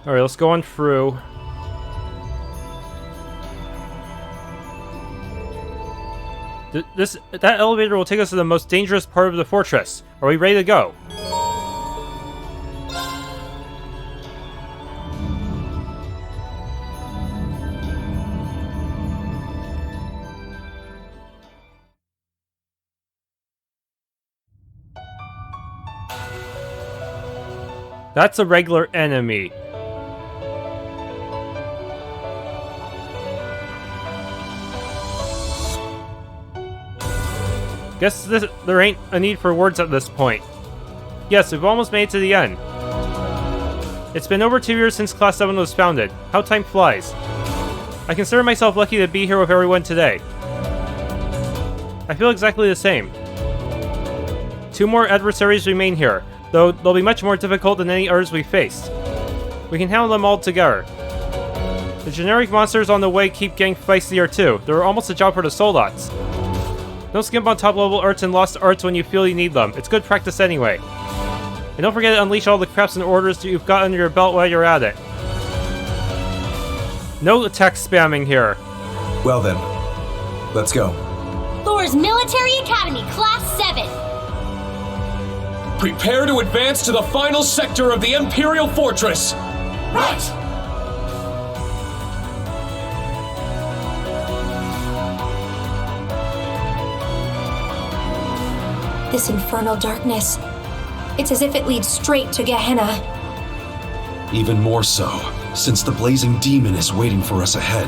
Alright, let's go on through. That elevator will take us to the most dangerous part of the fortress. Are we ready to go? That's a regular enemy. Guess there ain't a need for words at this point. Yes, we've almost made it to the end. It's been over 2 years since Class VII was founded. How time flies. I consider myself lucky to be here with everyone today. I feel exactly the same. 2 more adversaries remain here, though they'll be much more difficult than any others we've faced. We can handle them all together. The generic monsters on the way keep getting feistier too. They're almost a job for the Soldots. Don't skimp on top-level arts and lost arts when you feel you need them. It's good practice anyway. And don't forget to unleash all the crafts and orders you've got under your belt while you're at it. No attack spamming here. Well then, let's go. Thor's Military Academy, Class 7. Prepare to advance to the final sector of the Empyreal Fortress! Right! This infernal darkness. It's as if it leads straight to Gehenna. Even more so, since the blazing demon is waiting for us ahead.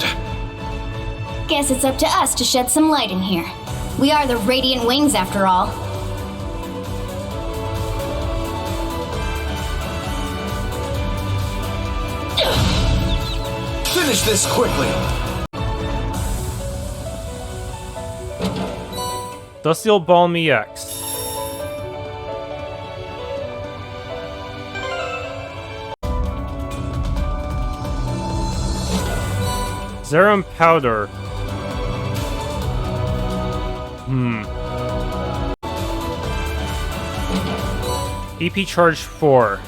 Guess it's up to us to shed some light in here. We are the Radiant Wings, after all. Finish this quickly! Dustial Balm EX. Zerum Powder. EP Charge 4.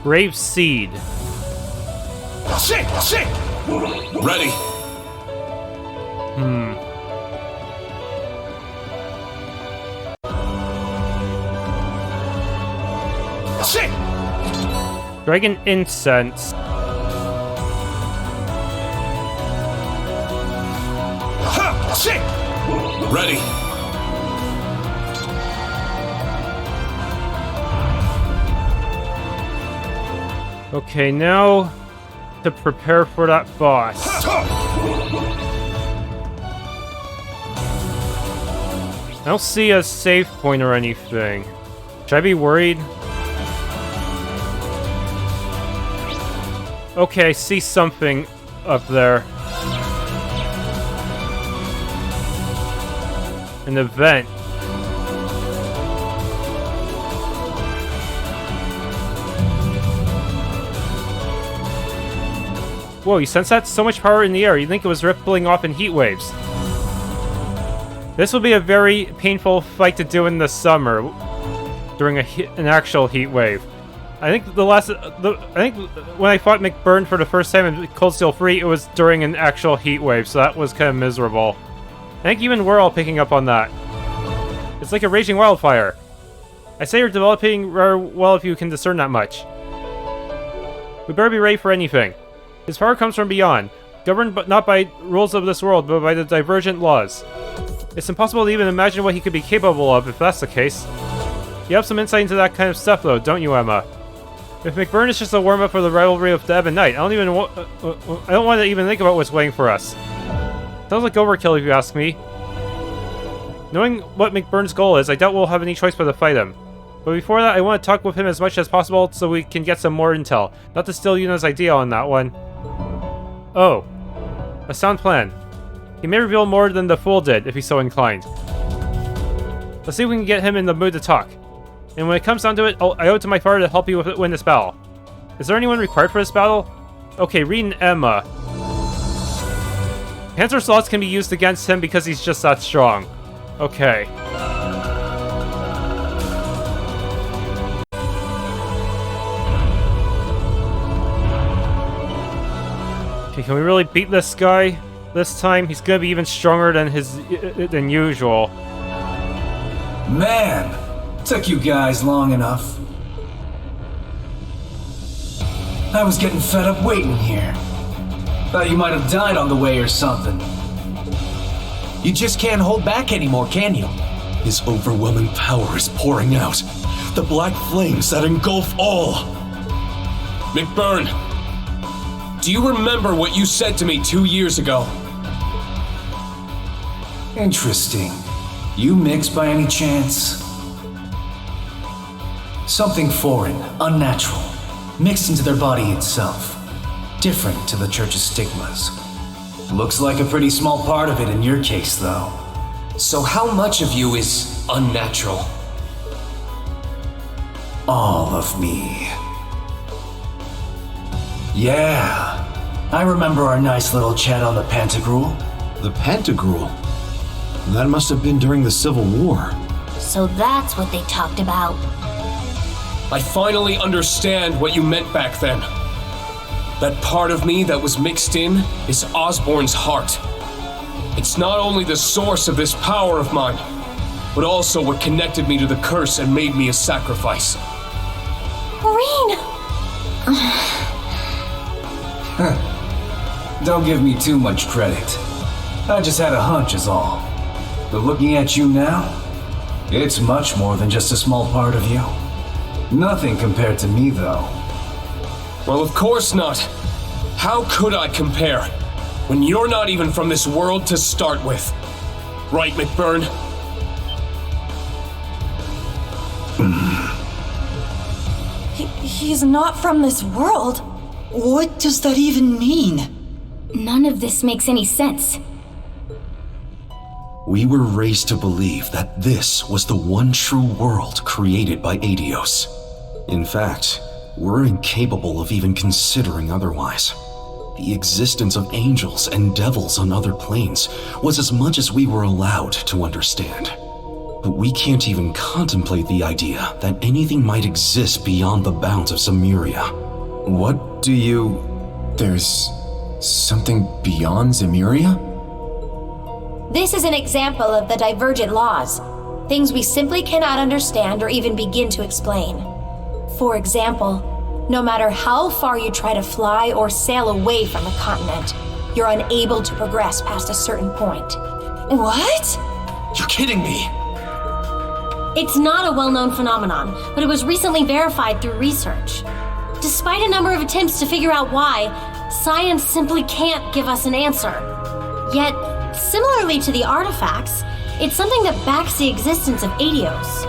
Brave Seed. Shit! Ready! Shit! Dragon Incense. Ha! Shit! Ready! Okay, now to prepare for that boss. I don't see a save point or anything. Should I be worried? Okay, I see something up there. An event. Whoa, you sense that? So much power in the air, you'd think it was rippling off in heat waves. This will be a very painful fight to do in the summer, during an actual heat wave. I think when I fought McBurn for the first time in Cold Steel 3, it was during an actual heat wave, so that was kind of miserable. I think even we're all picking up on that. It's like a raging wildfire. I say you're developing rather well if you can discern that much. We better be ready for anything. His power comes from beyond, governed but not by rules of this world, but by the divergent laws. It's impossible to even imagine what he could be capable of if that's the case. You have some insight into that kind of stuff though, don't you, Emma? If McBurn is just a warm-up for the rivalry of the Ebb and Night, I don't want to even think about what's waiting for us. Sounds like overkill if you ask me. Knowing what McBurn's goal is, I doubt we'll have any choice but to fight him. But before that, I want to talk with him as much as possible so we can get some more intel. Not to steal Yuna's idea on that one. Oh. A sound plan. He may reveal more than the fool did, if he's so inclined. Let's see if we can get him in the mood to talk. And when it comes down to it, I owe it to my father to help you win this battle. Is there anyone required for this battle? Okay, Rean and Emma. Panzer slots can be used against him because he's just that strong. Okay. Okay, can we really beat this guy this time? He's gonna be even stronger than usual. Man, took you guys long enough. I was getting fed up waiting here. Thought you might have died on the way or something. You just can't hold back anymore, can you? His overwhelming power is pouring out. The black flames that engulf all. McBurn, do you remember what you said to me 2 years ago? Interesting. You mix by any chance? Something foreign, unnatural, mixed into their body itself. Different to the church's stigmas. Looks like a pretty small part of it in your case, though. So how much of you is unnatural? All of me. Yeah. I remember our nice little chat on the Pantagruel. The Pantagruel? That must have been during the Civil War. So that's what they talked about. I finally understand what you meant back then. That part of me that was mixed in is Osborne's heart. It's not only the source of this power of mine, but also what connected me to the curse and made me a sacrifice. Rean! Don't give me too much credit. I just had a hunch is all. But looking at you now, it's much more than just a small part of you. Nothing compared to me, though. Well, of course not. How could I compare when you're not even from this world to start with? Right, McBurn? He's not from this world. What does that even mean? None of this makes any sense. We were raised to believe that this was the one true world created by Eidos. In fact, we're incapable of even considering otherwise. The existence of angels and devils on other planes was as much as we were allowed to understand. But we can't even contemplate the idea that anything might exist beyond the bounds of Zemuria. What do you... There's something beyond Zemuria? This is an example of the divergent laws. Things we simply cannot understand or even begin to explain. For example, no matter how far you try to fly or sail away from a continent, you're unable to progress past a certain point. What? You're kidding me! It's not a well-known phenomenon, but it was recently verified through research. Despite a number of attempts to figure out why, science simply can't give us an answer. Yet, similarly to the artifacts, it's something that backs the existence of Eidos.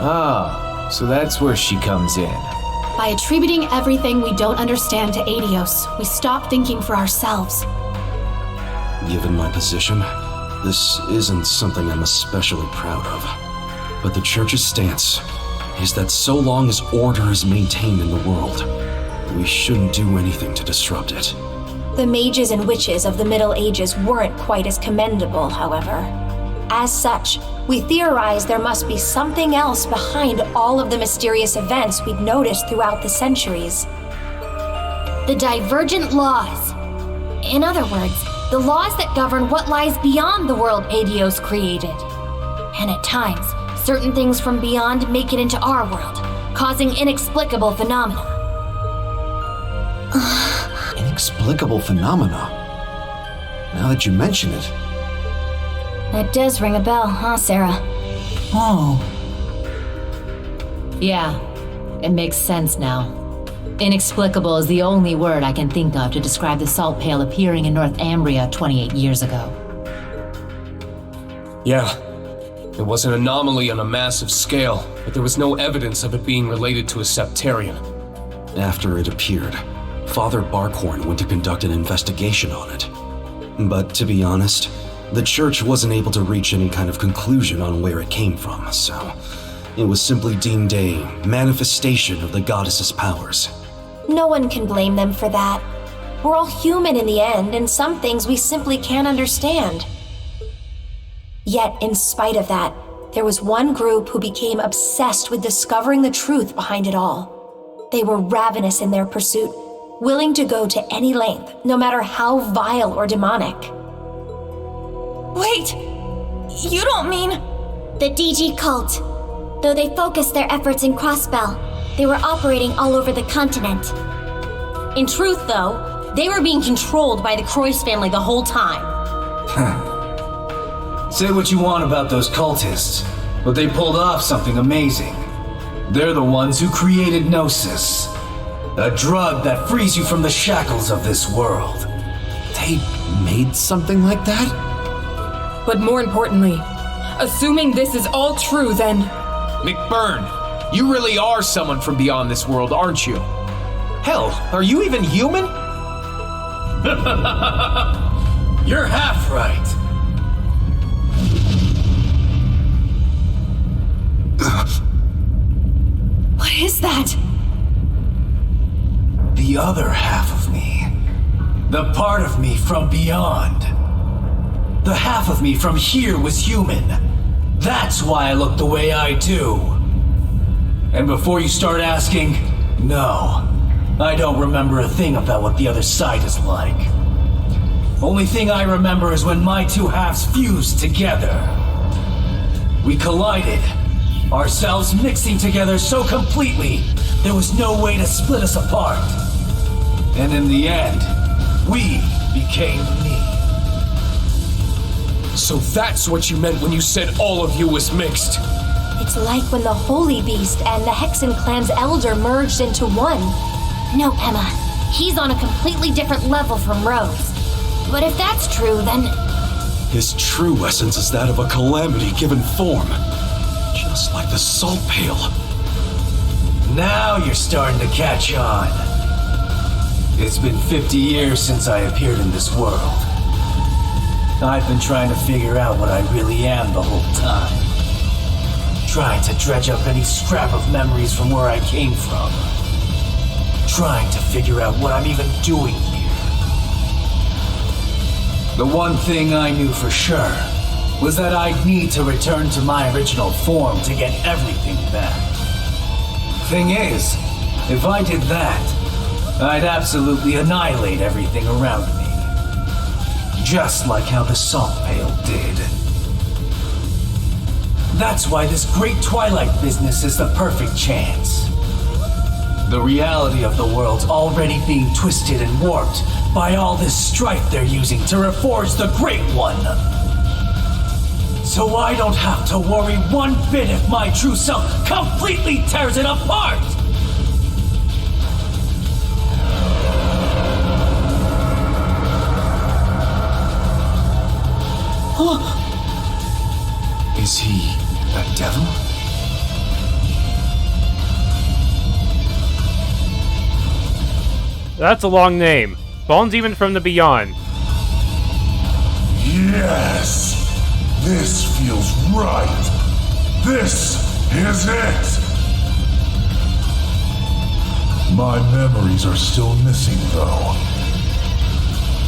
Ah, so that's where she comes in. By attributing everything we don't understand to Eidos, we stop thinking for ourselves. Given my position, this isn't something I'm especially proud of. But the Church's stance is that so long as order is maintained in the world, we shouldn't do anything to disrupt it. The mages and witches of the Middle Ages weren't quite as commendable, however. As such, we theorize there must be something else behind all of the mysterious events we've noticed throughout the centuries. The divergent laws. In other words, the laws that govern what lies beyond the world Eidos created. And at times, certain things from beyond make it into our world, causing inexplicable phenomena. Inexplicable phenomena? Now that you mention it. That does ring a bell, huh, Sarah? Oh. Yeah, it makes sense now. Inexplicable is the only word I can think of to describe the salt pail appearing in North Ambria 28 years ago. Yeah, it was an anomaly on a massive scale, but there was no evidence of it being related to a septarian. After it appeared, Father Barkhorn went to conduct an investigation on it. But to be honest, the Church wasn't able to reach any kind of conclusion on where it came from, so it was simply deemed a manifestation of the goddess's powers. No one can blame them for that. We're all human in the end, and some things we simply can't understand. Yet, in spite of that, there was one group who became obsessed with discovering the truth behind it all. They were ravenous in their pursuit, willing to go to any length, no matter how vile or demonic. Wait, you don't mean... The DG cult. Though they focused their efforts in Crossbell, they were operating all over the continent. In truth, though, they were being controlled by the Croix family the whole time. Say what you want about those cultists, but they pulled off something amazing. They're the ones who created Gnosis, a drug that frees you from the shackles of this world. They made something like that? But more importantly, assuming this is all true, then... McBurn, you really are someone from beyond this world, aren't you? Hell, are you even human? You're half right. What is that? The other half of me. The part of me from beyond. The half of me from here was human. That's why I look the way I do. And before you start asking, no, I don't remember a thing about what the other side is like. Only thing I remember is when my two halves fused together. We collided, ourselves mixing together so completely, there was no way to split us apart. And in the end, we became me. So that's what you meant when you said all of you was mixed. It's like when the Holy Beast and the Hexen clan's elder merged into one. No, Emma. He's on a completely different level from Rose. But if that's true, then... His true essence is that of a calamity given form. Just like the salt pail. Now you're starting to catch on. It's been 50 years since I appeared in this world. I've been trying to figure out what I really am the whole time. Trying to dredge up any scrap of memories from where I came from. Trying to figure out what I'm even doing here. The one thing I knew for sure was that I'd need to return to my original form to get everything back. Thing is, if I did that, I'd absolutely annihilate everything around me. Just like how the salt pail did. That's why this great Twilight business is the perfect chance. The reality of the world's already being twisted and warped by all this strife they're using to reforge the Great One. So I don't have to worry one bit if my true self completely tears it apart! Is he a devil? That's a long name. Bones even from the beyond. Yes! This feels right! This is it! My memories are still missing, though.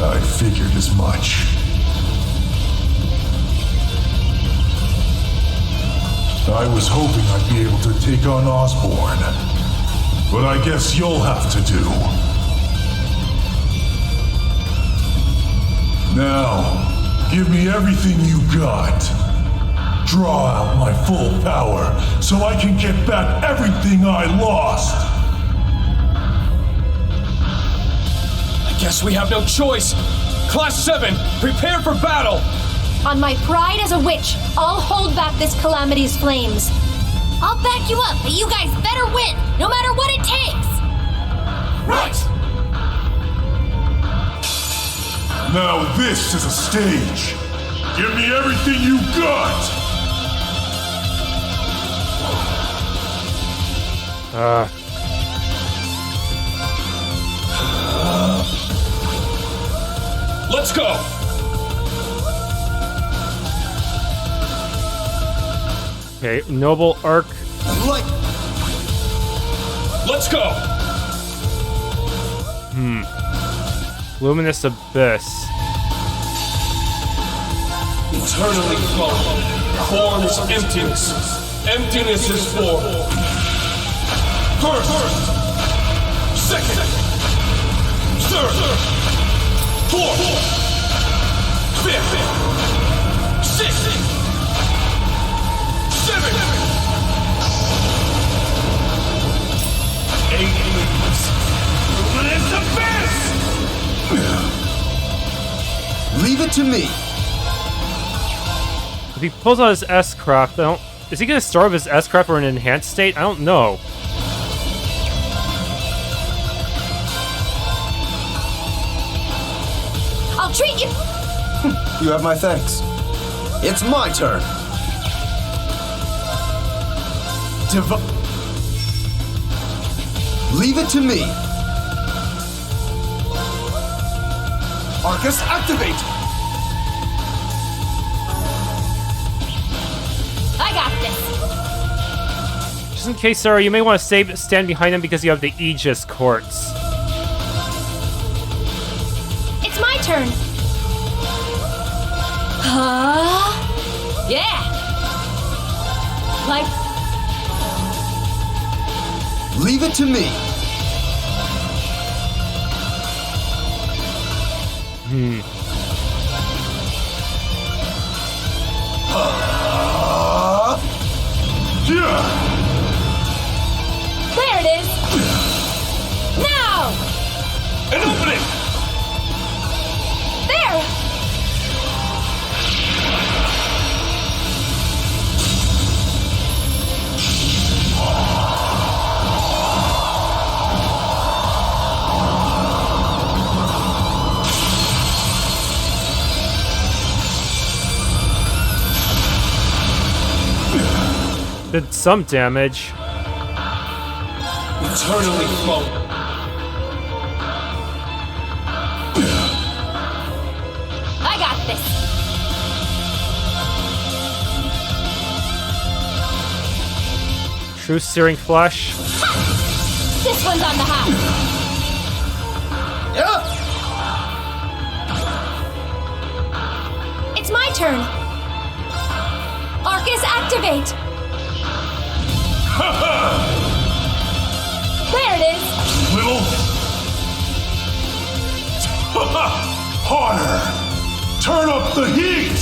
I figured as much. I was hoping I'd be able to take on Osborne, but I guess you'll have to do. Now, give me everything you got. Draw out my full power so I can get back everything I lost. I guess we have no choice. Class VII, prepare for battle! On my pride as a witch, I'll hold back this calamity's flames. I'll back you up, but you guys better win, no matter what it takes! Right! Now this is a stage. Give me everything you got! Let's go! Okay, Noble Arc. Let's go! Luminous Abyss. Eternally flowing. Form is emptiness. Emptiness is form. First. Second. Third, fourth, fifth, sixth, seventh, 8 leaves. It's the best! Leave it to me. If he pulls out his S-Craft, I don't... Is he gonna start with his S-Craft or an enhanced state? I don't know. I'll treat you. You have my thanks. It's my turn. Leave it to me. Arcus, activate! I got this. Just in case, Sarah, you may want to stand behind him because you have the Aegis Quartz. It's my turn. Huh? Yeah. Like... Leave it to me. There it is. Now. An opening. There. Did some damage. Eternally float. I got this. True Searing Flash. This one's on the house. It's my turn. Arcus, activate. There it is. Little. Harder. Turn up the heat.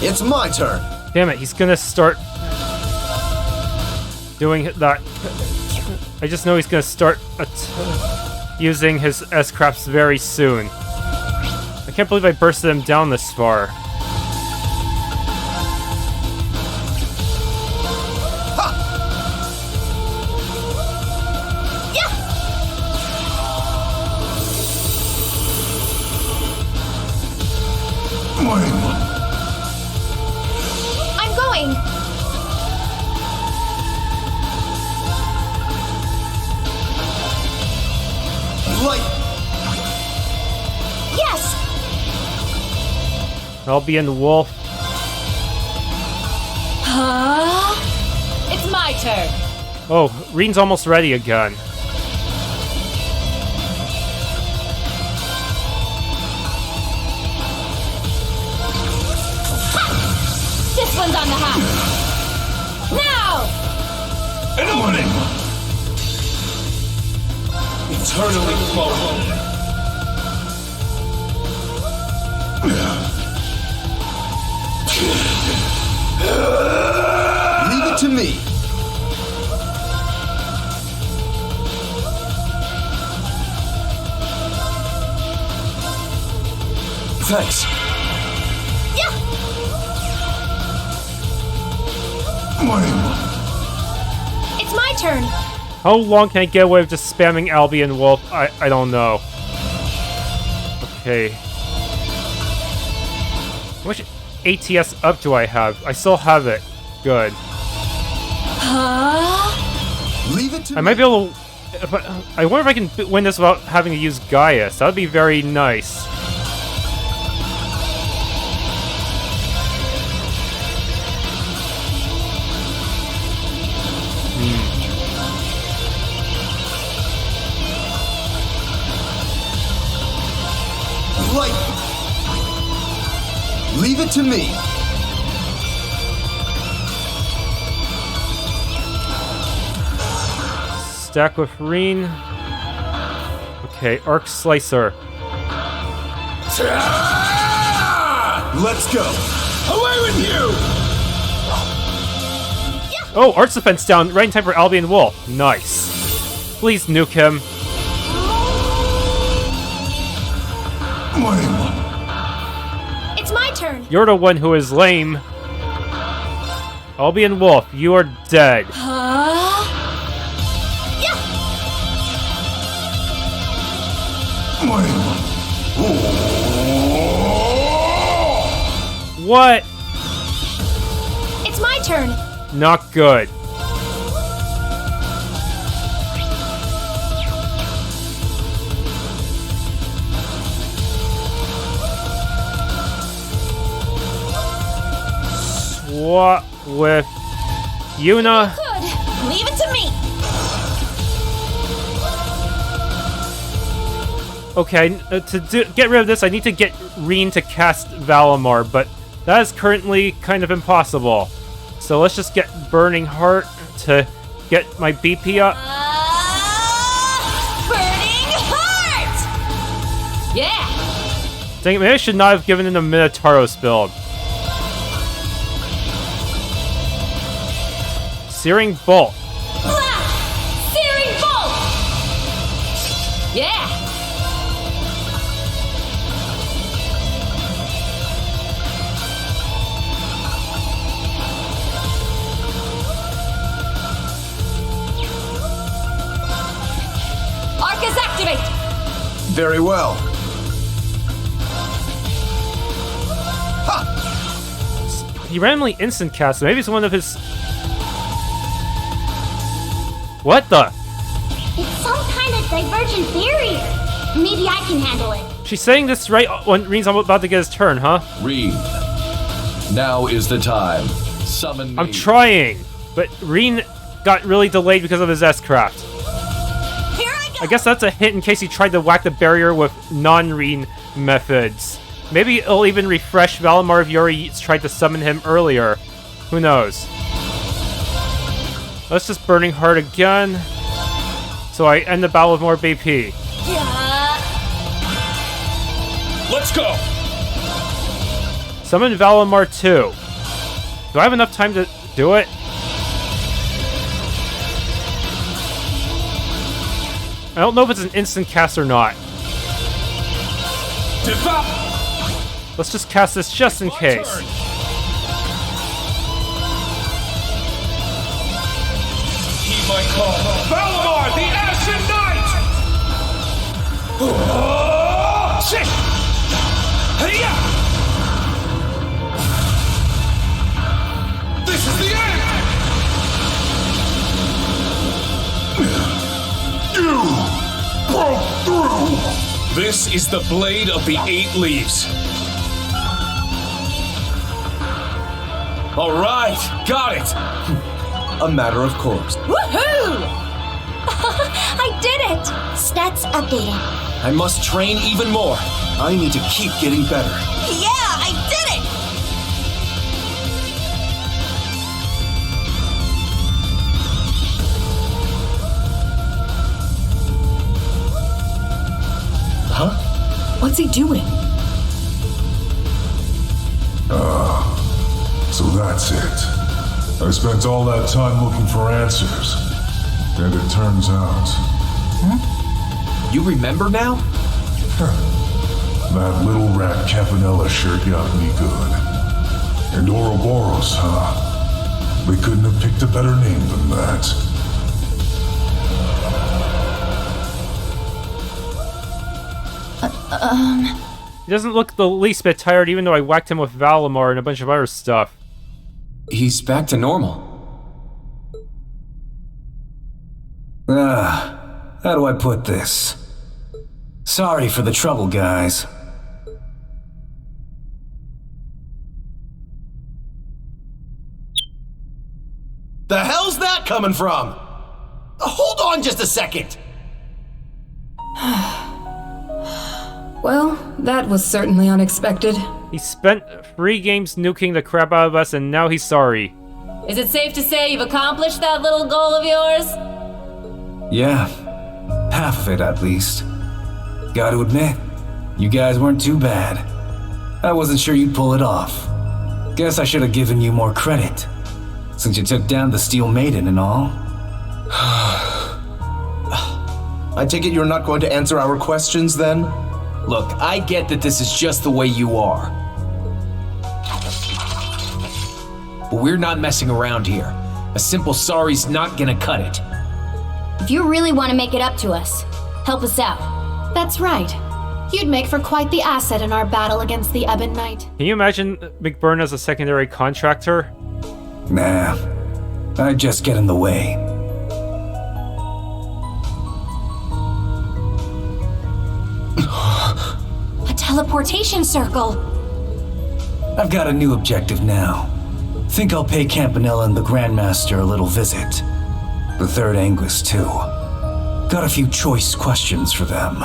It's my turn. Damn it, he's gonna start doing that. I just know he's gonna start using his S-Crafts very soon. I can't believe I bursted him down this far. I'm going. Light. Yes. Albion Wolf. Huh? It's my turn. Oh, Rean's almost ready again. This one's on the house. Now! An opening. Eternally float. Leave it to me. Thanks. Yeah. It's my turn. How long can I get away with just spamming Albion Wolf? I don't know. Okay. How much ATS up do I have? I still have it. Good. Huh? Leave it to I might be able to... I wonder if I can win this without having to use Gaius. That would be very nice. Light. Leave it to me. Stack with Rean. Okay, Arc Slicer. Let's go. Away with you! Oh, Arts Defense down, right in time for Albion Wolf. Nice. Please nuke him. It's my turn. You're the one who is lame. Albion Wolf, you are dead. What? It's my turn. Not good. Swap with Yuna. Good. Leave it to me. Okay, get rid of this, I need to get Rean to cast Valimar, but that is currently kind of impossible. So let's just get Burning Heart to get my BP up. Burning Heart! Yeah! Dang it, maybe I should not have given him a Minotauros build. Searing Bolt. Searing Bolt! Yeah! Arc is activate! Very well. He randomly instant cast, so maybe it's one of his... What the? It's some kind of divergent barrier. Maybe I can handle it. She's saying this right when Rean's about to get his turn, huh? Rean, now is the time. Summon me. I'm trying, but Rean got really delayed because of his S-Craft. Here I go! I guess that's a hint in case he tried to whack the barrier with non-Rean methods. Maybe it'll even refresh Valimar if Yuri tried to summon him earlier. Who knows? Let's just Burning Heart again. So I end the battle with more BP. Let's go! Summon Valimar 2. Do I have enough time to do it? I don't know if it's an instant cast or not. Let's just cast this just in case. Heed my call. Valimar, the Ashen Knight! Shit! Hey-ya! This is the end! You broke through! This is the Blade of the Eight Leaves. All right, got it. A matter of course. Woohoo! I did it! Stats updated. I must train even more. I need to keep getting better. Yeah, I did it! Huh? What's he doing? So that's it. I spent all that time looking for answers. And it turns out... You remember now? That little rat Campanella sure got me good. And Ouroboros, huh? They couldn't have picked a better name than that. He doesn't look the least bit tired, even though I whacked him with Valimar and a bunch of other stuff. He's back to normal. How do I put this? Sorry for the trouble, guys. The hell's that coming from? Hold on just a second! Well, that was certainly unexpected. He spent 3 games nuking the crap out of us, and now he's sorry. Is it safe to say you've accomplished that little goal of yours? Yeah, half of it at least. Gotta admit, you guys weren't too bad. I wasn't sure you'd pull it off. Guess I should have given you more credit, since you took down the Steel Maiden and all. I take it you're not going to answer our questions then? Look, I get that this is just the way you are. But we're not messing around here. A simple sorry's not gonna cut it. If you really want to make it up to us, help us out. That's right. You'd make for quite the asset in our battle against the Ebon Knight. Can you imagine McBurn as a secondary contractor? Nah, I'd just get in the way. A teleportation circle. I've got a new objective now. Think I'll pay Campanella and the Grandmaster a little visit. The Third Anguis, too. Got a few choice questions for them.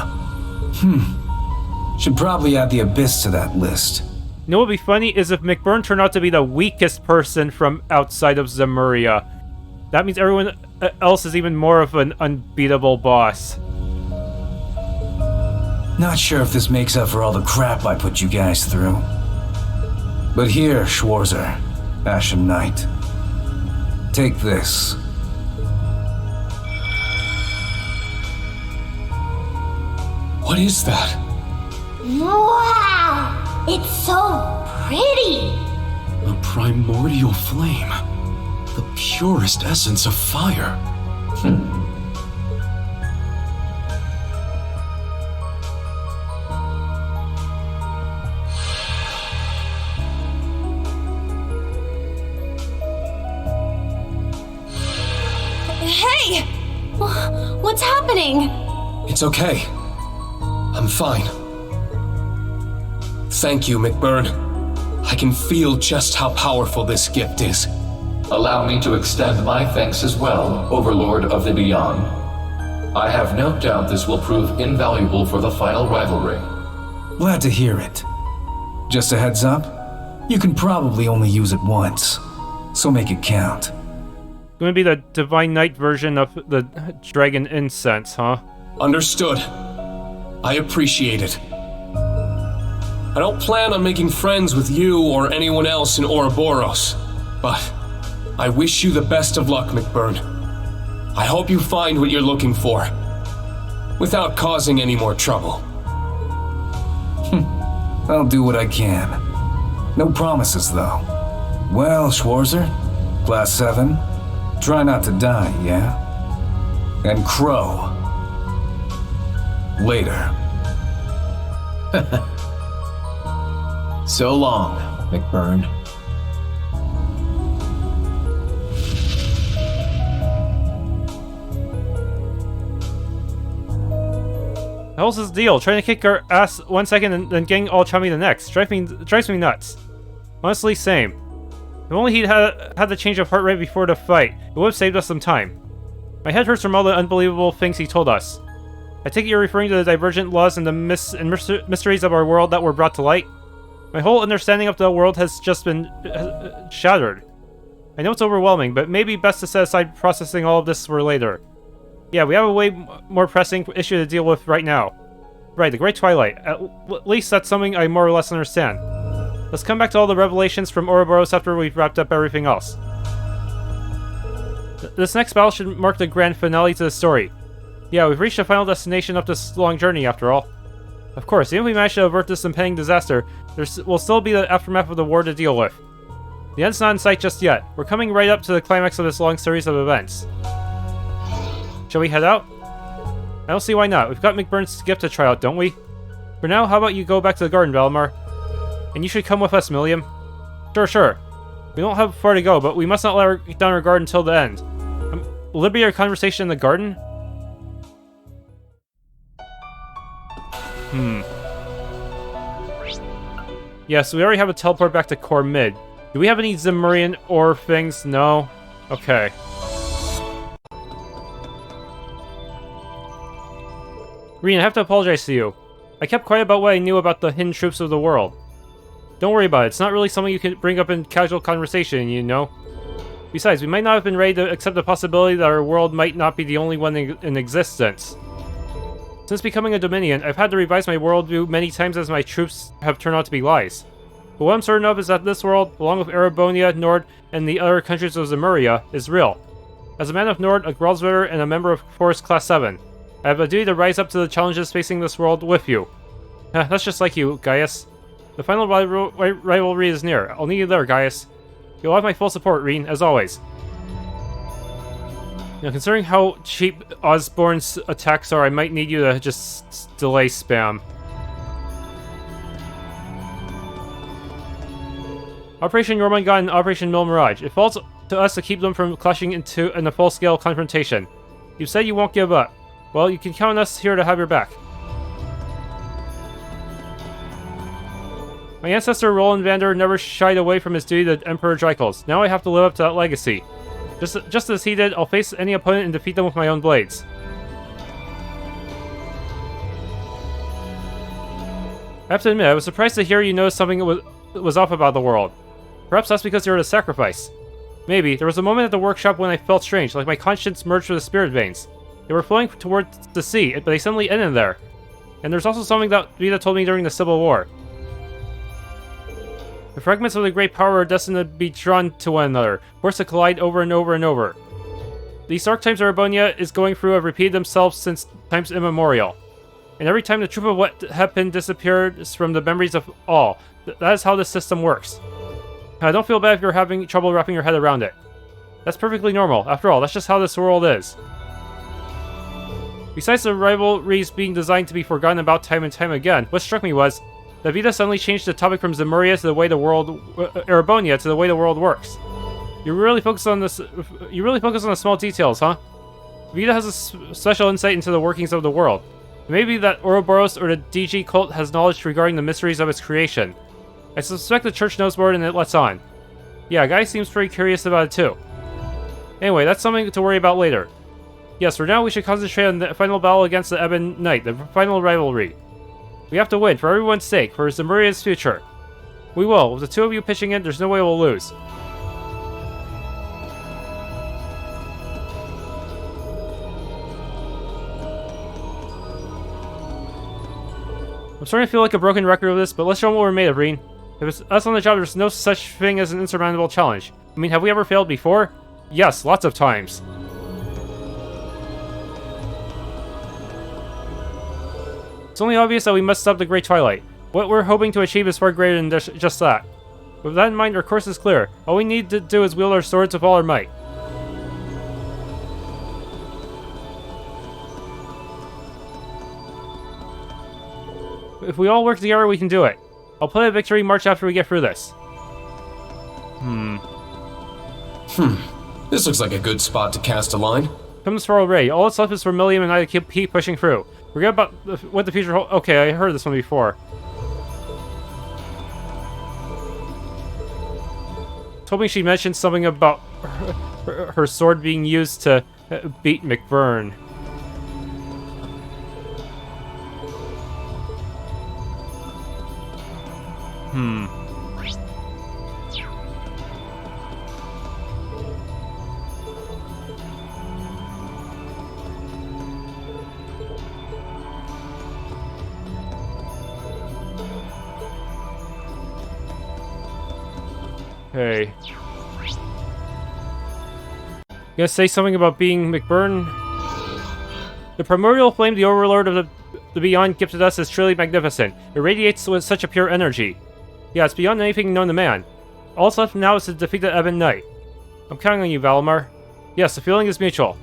Should probably add the Abyss to that list. You know what would be funny is if McBurn turned out to be the weakest person from outside of Zemuria. That means everyone else is even more of an unbeatable boss. Not sure if this makes up for all the crap I put you guys through. But here, Schwarzer, Ashen Knight. Take this. What is that? Wow! It's so pretty! A primordial flame. The purest essence of fire. Hey! What's happening? It's okay. I'm fine. Thank you, McBurn. I can feel just how powerful this gift is. Allow me to extend my thanks as well, Overlord of the Beyond. I have no doubt this will prove invaluable for the final rivalry. Glad to hear it. Just a heads up, you can probably only use it once, so make it count. Going to be the Divine Knight version of the Dragon Incense, huh? Understood. I appreciate it. I don't plan on making friends with you or anyone else in Ouroboros, but I wish you the best of luck, McBurn. I hope you find what you're looking for, without causing any more trouble. I'll do what I can. No promises, though. Well, Schwarzer, Class VII, try not to die, yeah? And Crow. Later. So long, McBurn. How's this deal? Trying to kick our ass one second and then getting all chummy the next. Drives me nuts. Honestly, same. If only he'd had the change of heart rate before the fight, it would have saved us some time. My head hurts from all the unbelievable things he told us. I take it you're referring to the divergent laws and the mysteries of our world that were brought to light? My whole understanding of the world has just been shattered. I know it's overwhelming, but maybe best to set aside processing all of this for later. Yeah, we have a way more pressing issue to deal with right now. Right, the Great Twilight. At least that's something I more or less understand. Let's come back to all the revelations from Ouroboros after we've wrapped up everything else. This next battle should mark the grand finale to the story. Yeah, we've reached the final destination of this long journey after all. Of course, even if we manage to avert this impending disaster, there will still be the aftermath of the war to deal with. The end's not in sight just yet. We're coming right up to the climax of this long series of events. Shall we head out? I don't see why not. We've got McBurn's gift to try out, don't we? For now, how about you go back to the garden, Valimar? And you should come with us, Milliam. Sure. We don't have far to go, but we must not let her get down our guard until the end. Will there be a conversation in the garden? Yes, we already have a teleport back to Core Mid. Do we have any Zemurian ore things? No? Okay. Rean, I have to apologize to you. I kept quiet about what I knew about the hidden troops of the world. Don't worry about it. It's not really something you can bring up in casual conversation, you know. Besides, we might not have been ready to accept the possibility that our world might not be the only one in existence. Since becoming a Dominion, I've had to revise my worldview many times as my troops have turned out to be lies. But what I'm certain of is that this world, along with Erebonia, Nord, and the other countries of Zemuria, is real. As a man of Nord, a Gralsritter, and a member of Force Class VII, I have a duty to rise up to the challenges facing this world with you. That's just like you, Gaius. The final rivalry is near. I'll need you there, Gaius. You'll have my full support, Rean, as always. Now, considering how cheap Osborne's attacks are, I might need you to just delay spam. Operation Jormungand and Operation Mill Mirage. It falls to us to keep them from clashing in a full-scale confrontation. You said you won't give up. Well, you can count on us here to have your back. My ancestor Roland Vander never shied away from his duty to Emperor Drykles. Now I have to live up to that legacy. Just as he did, I'll face any opponent and defeat them with my own blades. I have to admit, I was surprised to hear you notice something was off about the world. Perhaps that's because you're a sacrifice. Maybe. There was a moment at the workshop when I felt strange, like my conscience merged with the spirit veins. They were flowing towards the sea, but they suddenly ended there. And there's also something that Vita told me during the Civil War. The fragments of the great power are destined to be drawn to one another, forced to collide over and over and over. These dark times Erebonia is going through have repeated themselves since times immemorial. And every time the truth of what happened disappears from the memories of all, that is how this system works. Don't feel bad if you're having trouble wrapping your head around it. That's perfectly normal. After all, that's just how this world is. Besides the rivalries being designed to be forgotten about time and time again, what struck me was that Vita suddenly changed the topic from Zemuria to the way the world, Erebonia to the way the world works. You really focus on this. You really focus on the small details, huh? Vita has a special insight into the workings of the world. Maybe that Ouroboros or the DG cult has knowledge regarding the mysteries of its creation. I suspect the church knows more than it lets on. Yeah, Guy seems pretty curious about it too. Anyway, that's something to worry about later. Yes, for now we should concentrate on the final battle against the Ebon Knight, the final rivalry. We have to win, for everyone's sake, for Zemuria's future. We will. With the two of you pitching in, there's no way we'll lose. I'm starting to feel like a broken record of this, but let's show them what we're made of, Rean. If it's us on the job, there's no such thing as an insurmountable challenge. I mean, have we ever failed before? Yes, lots of times. It's only obvious that we must stop the Great Twilight. What we're hoping to achieve is far greater than just that. With that in mind, our course is clear. All we need to do is wield our swords with all our might. If we all work together, we can do it. I'll play a victory march after we get through this. This looks like a good spot to cast a line. Comes for already. All that's left is for Milliam and I to keep pushing through. Forget about what the future holds. Okay, I heard this one before. I was hoping she mentioned something about her sword being used to beat McBurn. Okay. You gonna say something about being McBurn? The Primordial Flame the Overlord of the Beyond gifted us is truly magnificent. It radiates with such a pure energy. Yeah, it's beyond anything known to man. All that's left now is to defeat the Ebon Knight. I'm counting on you, Valimar. Yes, the feeling is mutual.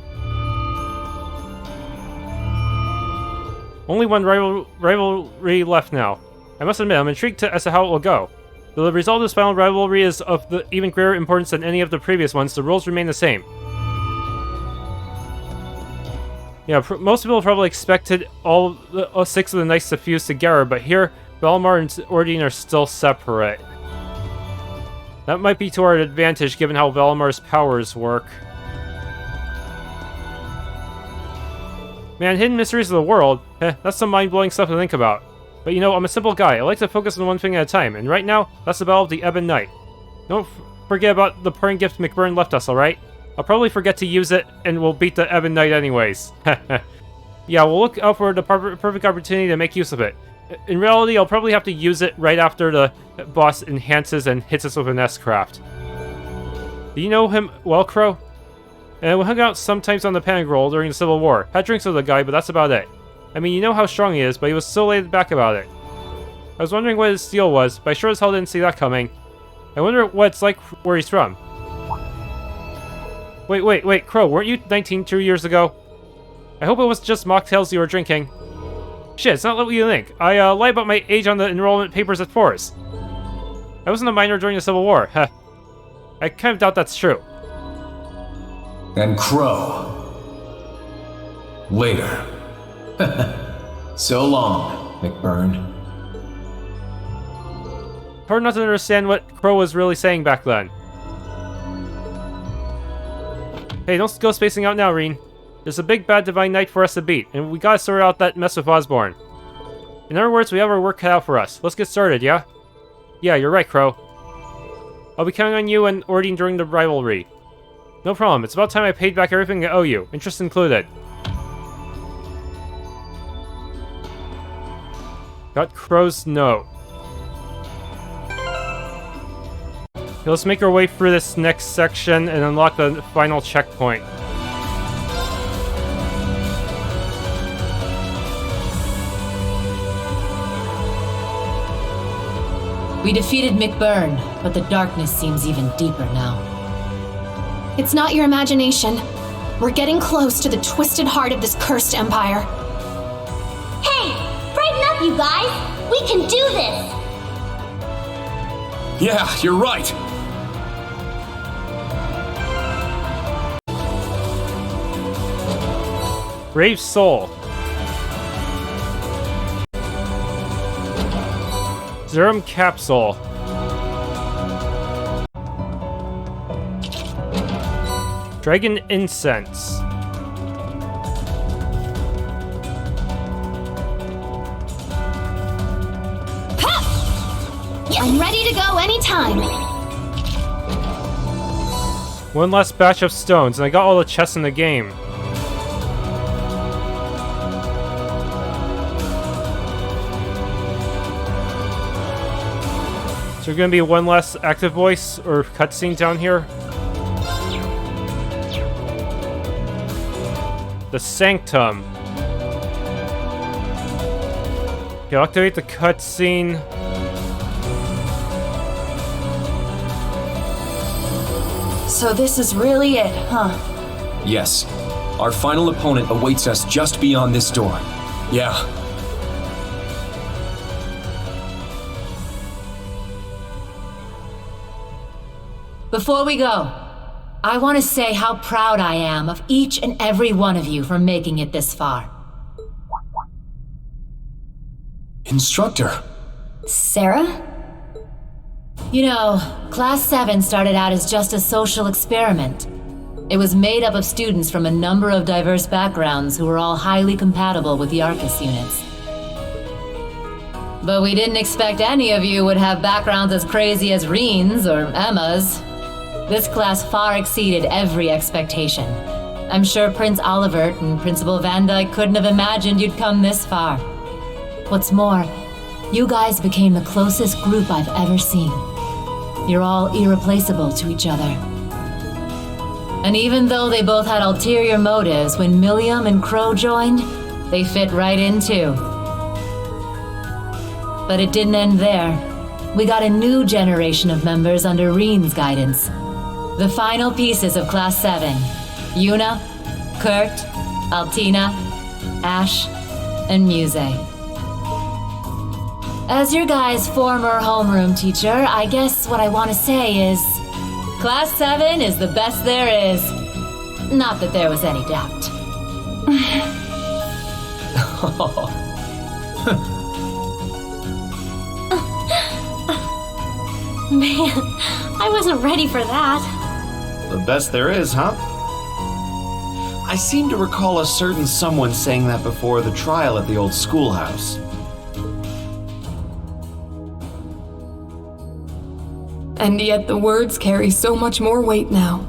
Only one rivalry left now. I must admit, I'm intrigued as to how it will go. Though the result of this final rivalry is of the even greater importance than any of the previous ones, the rules remain the same. Yeah, most people probably expected all 6 of the knights to fuse together, but here, Valimar and Ordine are still separate. That might be to our advantage, given how Valimar's powers work. Man, hidden mysteries of the world? That's some mind-blowing stuff to think about. But you know, I'm a simple guy. I like to focus on one thing at a time, and right now, that's the battle of the Ebon Knight. No forget about the parting gift McBurn left us, alright? I'll probably forget to use it, and we'll beat the Ebon Knight anyways. Yeah, we'll look out for the perfect opportunity to make use of it. In reality, I'll probably have to use it right after the boss enhances and hits us with an S-craft. Do you know him well, Crow? And we hung out sometimes on the Panagrol during the Civil War. Had drinks with the guy, but that's about it. I mean, you know how strong he is, but he was so laid back about it. I was wondering what his deal was, but I sure as hell didn't see that coming. I wonder what it's like where he's from. Wait, Crow, weren't you 19 2 years ago? I hope it was just mocktails you were drinking. Shit, it's not what you think. I lied about my age on the enrollment papers at Fortess. I wasn't a minor during the Civil War. I kind of doubt that's true. And Crow. Later. So long, McBurn. Hard not to understand what Crow was really saying back then. Hey, don't go spacing out now, Rean. There's a big bad Divine Knight for us to beat, and we gotta sort out that mess with Osborne. In other words, we have our work cut out for us. Let's get started, yeah? Yeah, you're right, Crow. I'll be counting on you and Ordine during the rivalry. No problem, it's about time I paid back everything I owe you, interest included. Got Crow's note. Okay, let's make our way through this next section and unlock the final checkpoint. We defeated McBurn, but the darkness seems even deeper now. It's not your imagination. We're getting close to the twisted heart of this cursed empire. Hey! Brighten up, you guys! We can do this! Yeah, you're right. Brave Soul. Serum Capsule. Dragon Incense. I'm ready to go anytime. One last batch of stones, and I got all the chests in the game. So there's gonna be one less active voice or cutscene down here. The Sanctum. Okay, I'll activate the cutscene. So this is really it, huh? Yes. Our final opponent awaits us just beyond this door. Yeah. Before we go, I want to say how proud I am of each and every one of you for making it this far. Instructor. Sarah? You know, Class 7 started out as just a social experiment. It was made up of students from a number of diverse backgrounds who were all highly compatible with the Arcus units. But we didn't expect any of you would have backgrounds as crazy as Rean's or Emma's. This class far exceeded every expectation. I'm sure Prince Olivert and Principal Van Dyke couldn't have imagined you'd come this far. What's more, you guys became the closest group I've ever seen. You're all irreplaceable to each other. And even though they both had ulterior motives, when Milliam and Crow joined, they fit right in too. But it didn't end there. We got a new generation of members under Rean's guidance. The final pieces of Class 7. Yuna, Kurt, Altina, Ash, and Muse. As your guys' former homeroom teacher, I guess what I want to say is... Class 7 is the best there is. Not that there was any doubt. Man, I wasn't ready for that. The best there is, huh? I seem to recall a certain someone saying that before the trial at the old schoolhouse. And yet the words carry so much more weight now.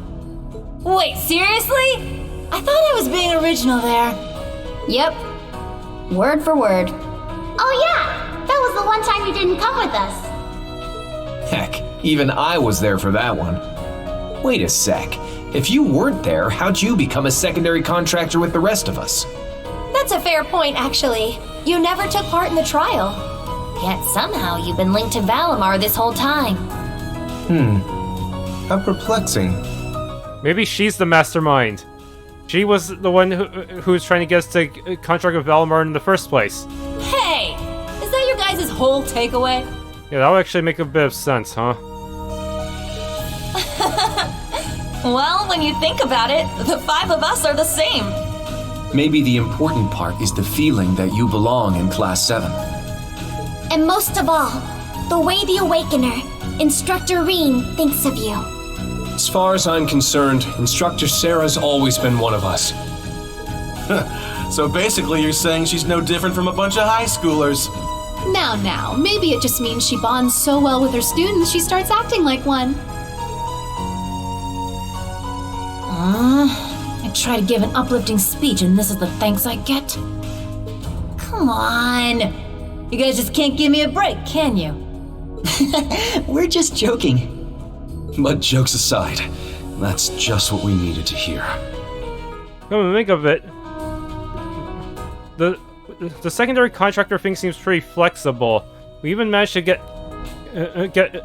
Wait, seriously? I thought I was being original there. Yep. Word for word. Oh yeah, that was the one time you didn't come with us. Heck, even I was there for that one. Wait a sec. If you weren't there, how'd you become a secondary contractor with the rest of us? That's a fair point, actually. You never took part in the trial. Yet somehow you've been linked to Valimar this whole time. How perplexing. Maybe she's the mastermind. She was the one who was trying to get us to contract with Valimar in the first place. Hey! Is that your guys' whole takeaway? Yeah, that would actually make a bit of sense, huh? Well, when you think about it, the 5 of us are the same. Maybe the important part is the feeling that you belong in Class 7. And most of all, the way the Awakener, Instructor Rean, thinks of you. As far as I'm concerned, Instructor Sarah's always been one of us. So basically you're saying she's no different from a bunch of high schoolers. Now, maybe it just means she bonds so well with her students she starts acting like one. I try to give an uplifting speech and this is the thanks I get? Come on! You guys just can't give me a break, can you? We're just joking. But jokes aside, that's just what we needed to hear. Come to think of it, the secondary contractor thing seems pretty flexible. We even managed to get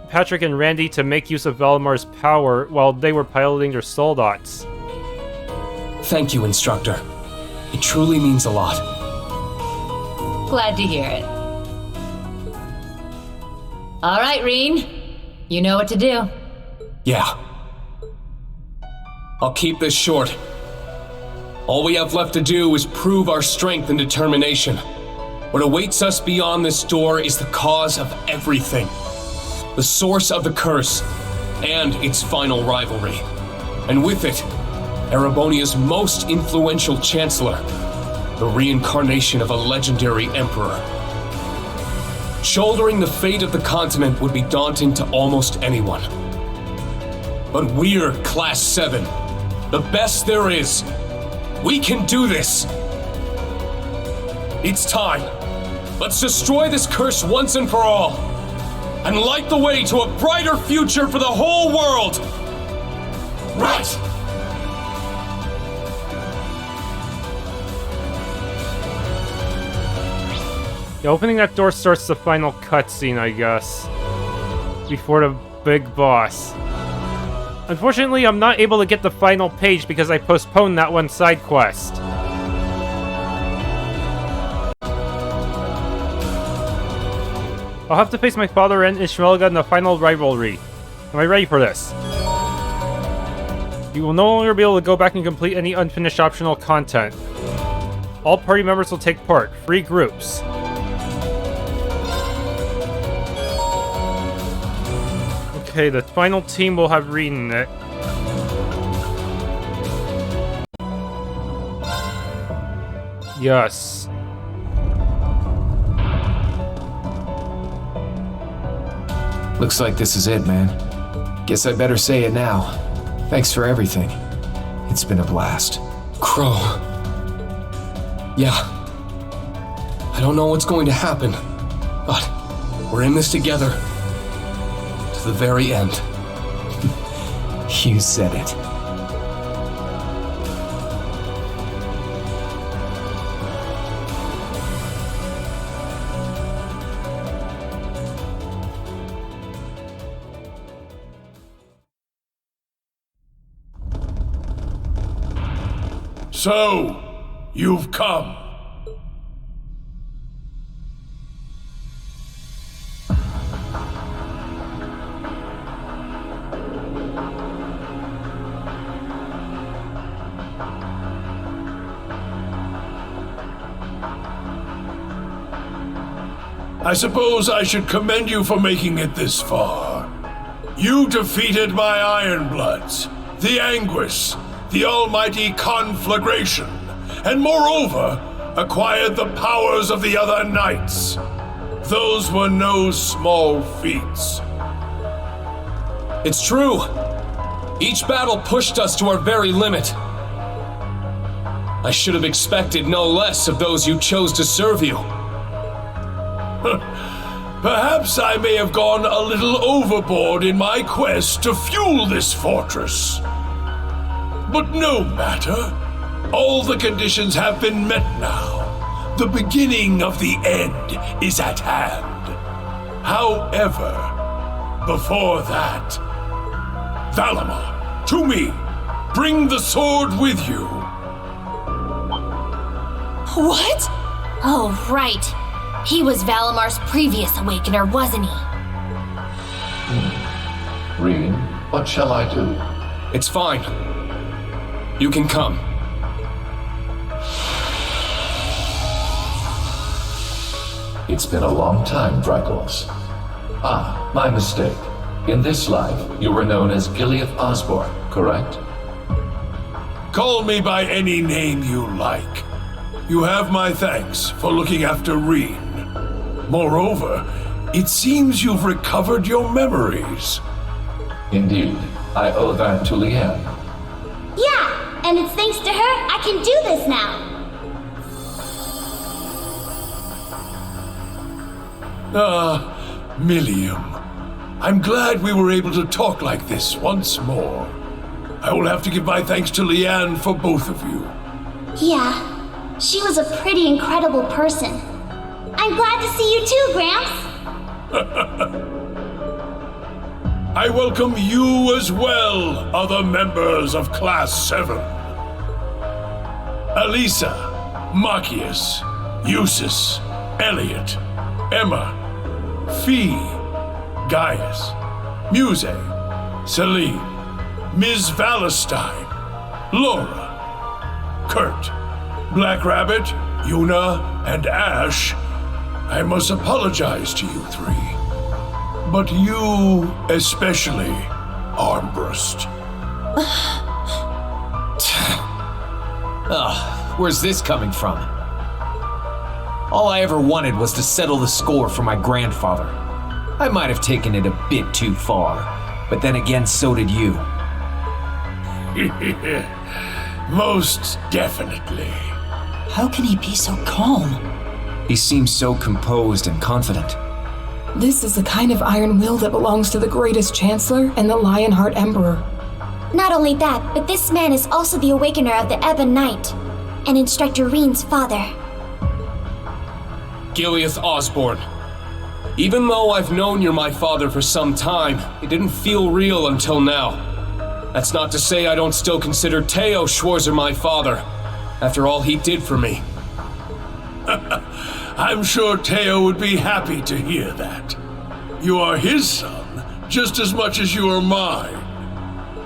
Patrick and Randy to make use of Valimar's power while they were piloting their soldats. Thank you, Instructor. It truly means a lot. Glad to hear it. All right, Rean. You know what to do. Yeah. I'll keep this short. All we have left to do is prove our strength and determination. What awaits us beyond this door is the cause of everything. The source of the curse, and its final rivalry. And with it, Erebonia's most influential chancellor, the reincarnation of a legendary emperor. Shouldering the fate of the continent would be daunting to almost anyone. But we're Class 7, the best there is. We can do this. It's time. Let's destroy this curse once and for all, and light the way to a brighter future for the whole world. Right! Yeah, opening that door starts the final cutscene, I guess. Before the big boss. Unfortunately, I'm not able to get the final page because I postponed that one side quest. I'll have to face my father and Ishmelga in the final rivalry. Am I ready for this? You will no longer be able to go back and complete any unfinished optional content. All party members will take part, 3 groups. Okay, the final team will have Rean in it. Yes. Looks like this is it, man. Guess I better say it now. Thanks for everything. It's been a blast. Crow. Yeah. I don't know what's going to happen, but we're in this together. To the very end. You said it. So, you've come. I suppose I should commend you for making it this far. You defeated my Ironbloods, the Anguis, the almighty Conflagration, and moreover, acquired the powers of the other knights. Those were no small feats. It's true. Each battle pushed us to our very limit. I should have expected no less of those you chose to serve you. Perhaps I may have gone a little overboard in my quest to fuel this fortress. But no matter. All the conditions have been met now. The beginning of the end is at hand. However, before that, Valamar, to me, bring the sword with you. What? Oh, right. He was Valamar's previous awakener, wasn't he? Rean, what shall I do? It's fine. You can come. It's been a long time, Dracos. Ah, my mistake. In this life, you were known as Gilead Osborne, correct? Call me by any name you like. You have my thanks for looking after Rean. Moreover, it seems you've recovered your memories. Indeed. I owe that to Leanne. Yeah, and it's thanks to her I can do this now. Millium. I'm glad we were able to talk like this once more. I will have to give my thanks to Leanne for both of you. Yeah, she was a pretty incredible person. I'm glad to see you too, Gramps. I welcome you as well, other members of Class VII. Alisa, Marcius, Eustace, Elliot, Emma, Fee, Gaius, Muse, Celine, Ms. Valestine, Laura, Kurt, Black Rabbit, Yuna, and Ash. I must apologize to you three. But you, especially, Armbrust. Where's this coming from? All I ever wanted was to settle the score for my grandfather. I might have taken it a bit too far, but then again, so did you. Most definitely. How can he be so calm? He seems so composed and confident. This is the kind of iron will that belongs to the greatest Chancellor and the Lionheart Emperor. Not only that, but this man is also the Awakener of the Ebon Knight, and Instructor Rean's father. Gilead Osborne. Even though I've known you're my father for some time, it didn't feel real until now. That's not to say I don't still consider TLoH Schwarzer my father, after all he did for me. I'm sure Teo would be happy to hear that. You are his son, just as much as you are mine.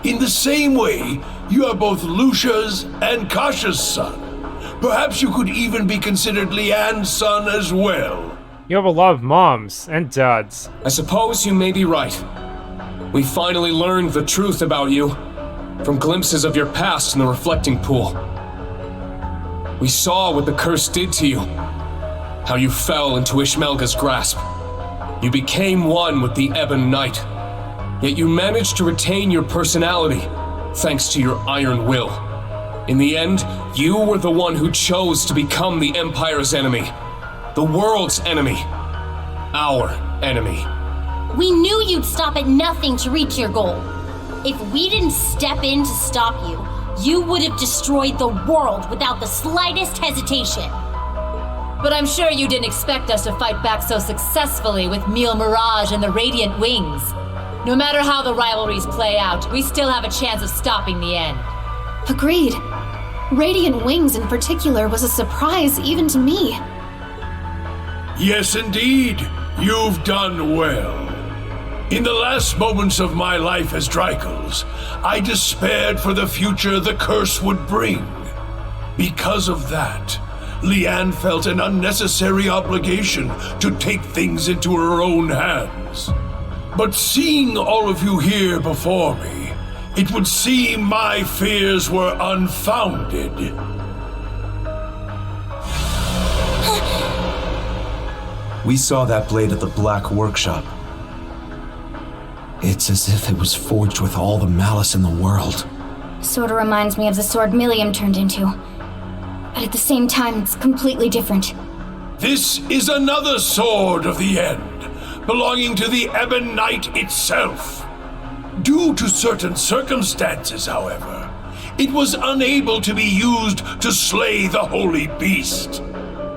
In the same way, you are both Lucia's and Kasha's son. Perhaps you could even be considered Leanne's son as well. You have a lot of moms and dads. I suppose you may be right. We finally learned the truth about you, from glimpses of your past in the reflecting pool. We saw what the curse did to you, how you fell into Ishmelga's grasp. You became one with the Ebon Knight, yet you managed to retain your personality, thanks to your iron will. In the end, you were the one who chose to become the Empire's enemy, the world's enemy, our enemy. We knew you'd stop at nothing to reach your goal. If we didn't step in to stop you, you would have destroyed the world without the slightest hesitation. But I'm sure you didn't expect us to fight back so successfully with Mille Mirage and the Radiant Wings. No matter how the rivalries play out, we still have a chance of stopping the end. Agreed. Radiant Wings in particular was a surprise even to me. Yes, indeed. You've done well. In the last moments of my life as Dracos, I despaired for the future the curse would bring. Because of that, Leanne felt an unnecessary obligation to take things into her own hands. But seeing all of you here before me, it would seem my fears were unfounded. We saw that blade at the Black Workshop. It's as if it was forged with all the malice in the world. Sorta reminds me of the sword Millium turned into. But at the same time, it's completely different. This is another sword of the end, belonging to the Ebon Knight itself. Due to certain circumstances, however, it was unable to be used to slay the holy beast.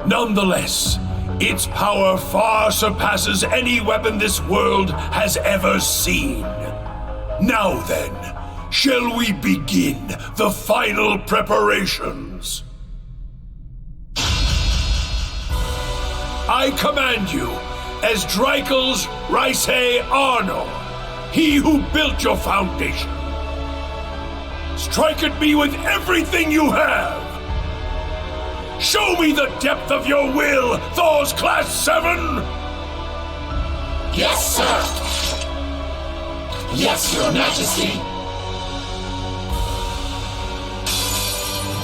Nonetheless, its power far surpasses any weapon this world has ever seen. Now then, shall we begin the final preparations? I command you, as Dreikel's Rice Arno, he who built your foundation. Strike at me with everything you have. Show me the depth of your will, Thor's Class 7! Yes, sir! Yes, Your Majesty!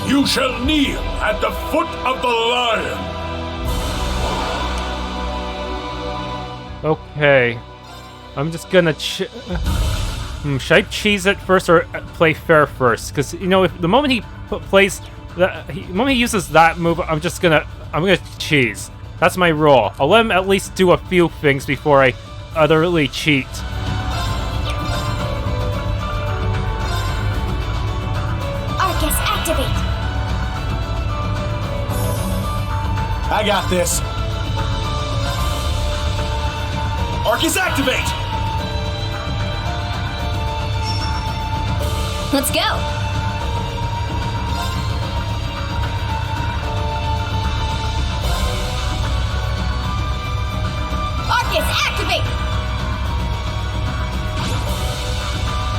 You shall kneel at the foot of the lion! Okay. I'm just gonna should I cheese it first or play fair first? Because, you know, if the moment he plays... the moment he uses that move, I'm gonna cheese. That's my rule. I'll let him at least do a few things before I utterly cheat. Arcus, activate! I got this. Arcus, activate! Let's go! Arcus, activate!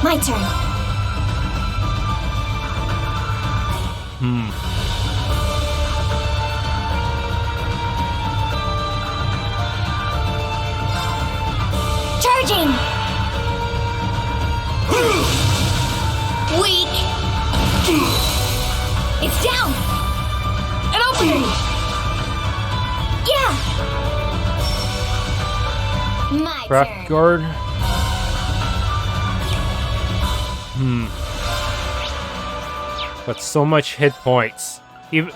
My turn. Charging! Weak! It's down! An opening! Yeah! My Craft guard. But so much hit points. Even.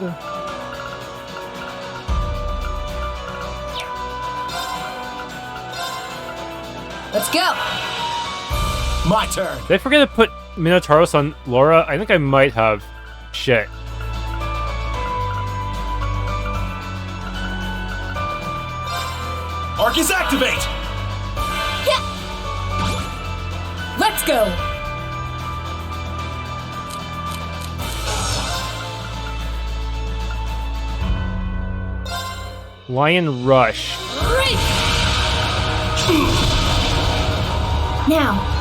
Let's go! My turn! Did I forget to put Minotauros on Laura? I think I might have. Shit. Arcus, activate! Yeah! Let's go! Lion Rush. Now.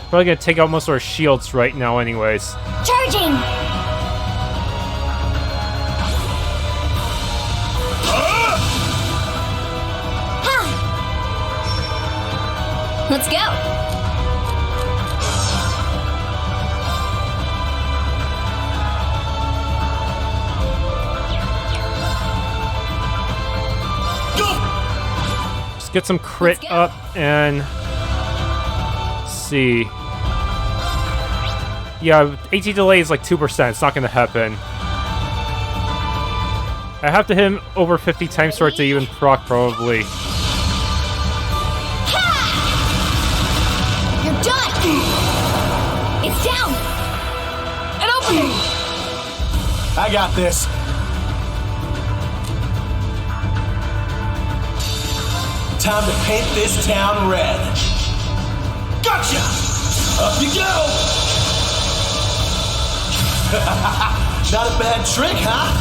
Probably gonna take out most of our shields right now anyways. Charging! Let's go! Just get some crit up and see. Yeah, AT delay is like 2%. It's not gonna happen. I have to hit him over 50 times for it to even proc, probably. You're done! It's down! An opening! I got this. Time to paint this town red. Gotcha! Up you go! Not a bad trick, huh?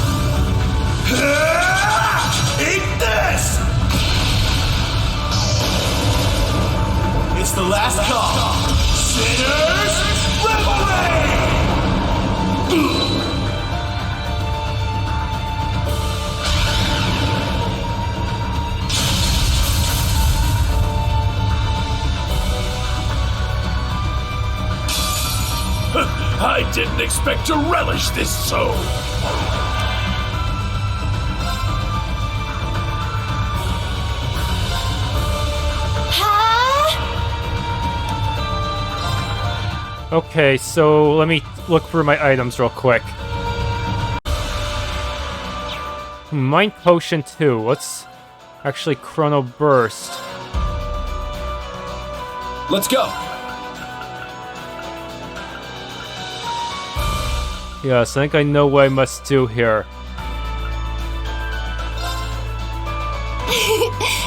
Eat this! It's the last call. Sinners, revelry! didn't expect to relish this so. Okay, so let me look through my items real quick. Mind Potion 2. What's actually Chrono Burst? Let's go! Yes, I think I know what I must do here.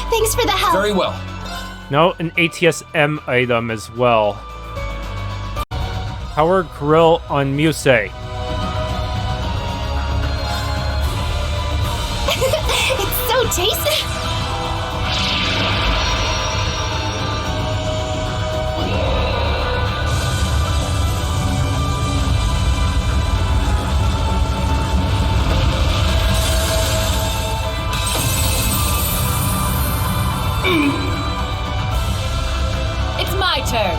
Thanks for the help. Very well. Now an ATSM item as well. Power Grill on Muse. It's so tasty. It's my turn.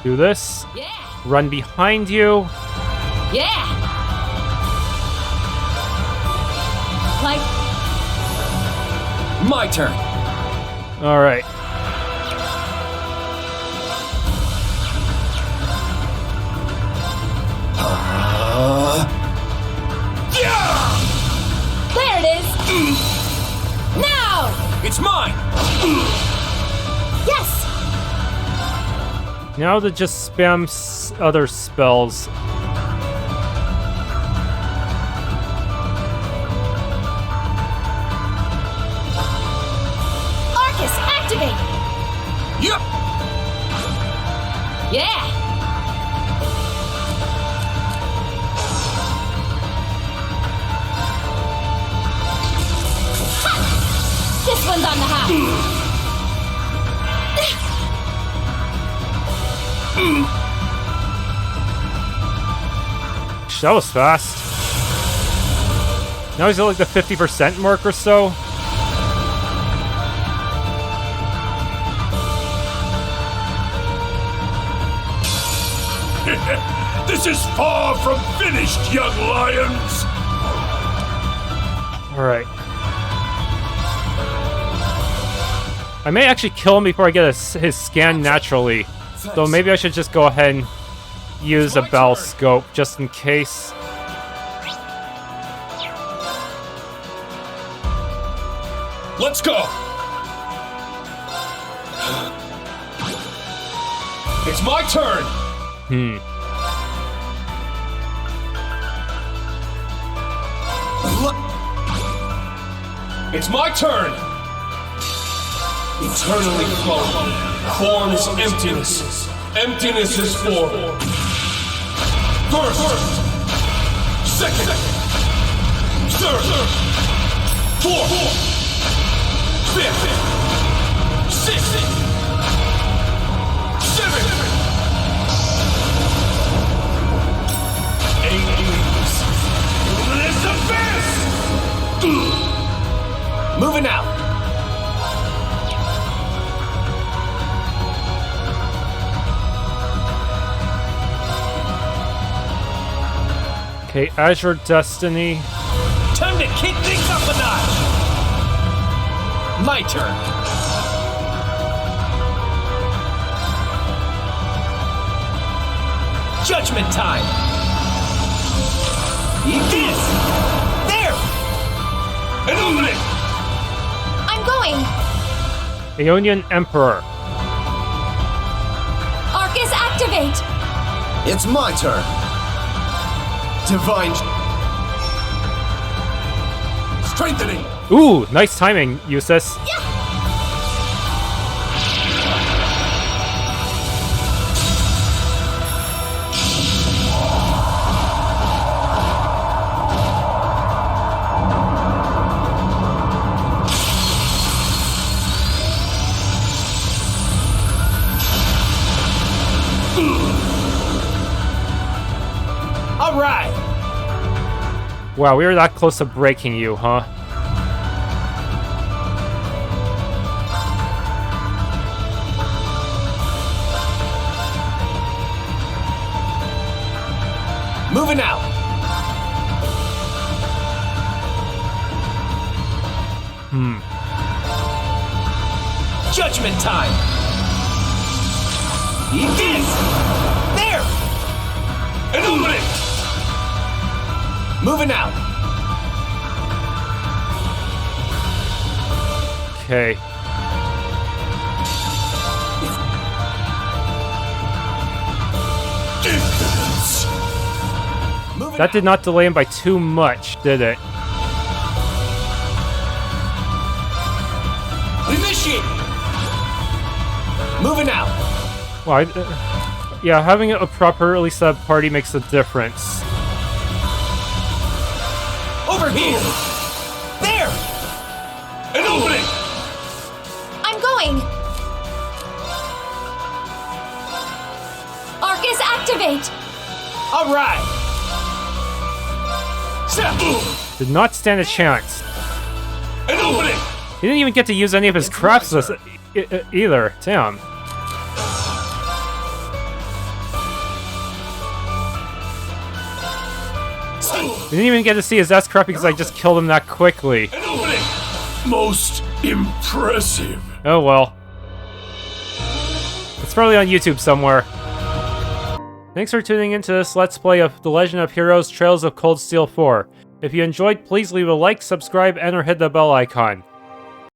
Do this. Yeah. Run behind you. Yeah. Like. My turn. All right. There it is. Now. It's mine. Yes. Now to just spam other spells. Arcus, activate. Yep. Yeah. Ha! This one's on the house. That was fast. Now he's at like the 50% mark or so. This is far from finished, young lions! Alright. I may actually kill him before I get his scan naturally. So maybe I should just go ahead and use a battle scope just in case. Let's go! It's my turn! It's my turn! Eternally flowing. Form is emptiness. Emptiness is form. First. Second. Third. Fourth. Fifth. Sixth. Seventh. Eighth. Let's advance! Moving out. Okay, Azure Destiny. Time to kick things up a notch! My turn. Judgment time! Eat this! There! Illuminate! I'm going. Aeonian Emperor. Arcus, activate. It's my turn. Divine strengthening. Ooh, nice timing, Eustace. Yeah. All right. Wow, we were that close to breaking you, huh? Moving out. Judgment time. Eat this. There. An opening. Moving out. Okay. That did not delay him by too much, did it? Initiate. Moving out. Well, yeah, having a properly set up party makes a difference. Over here. There. An opening. I'm going. Arcus, activate. All right. Did not stand a chance. An opening. He didn't even get to use any of his crafts either. Damn. He didn't even get to see his S-crap because I just killed him that quickly. An opening. Most impressive. Oh well. It's probably on YouTube somewhere. Thanks for tuning into this Let's Play of The Legend of Heroes Trails of Cold Steel 4. If you enjoyed, please leave a like, subscribe, and or hit the bell icon.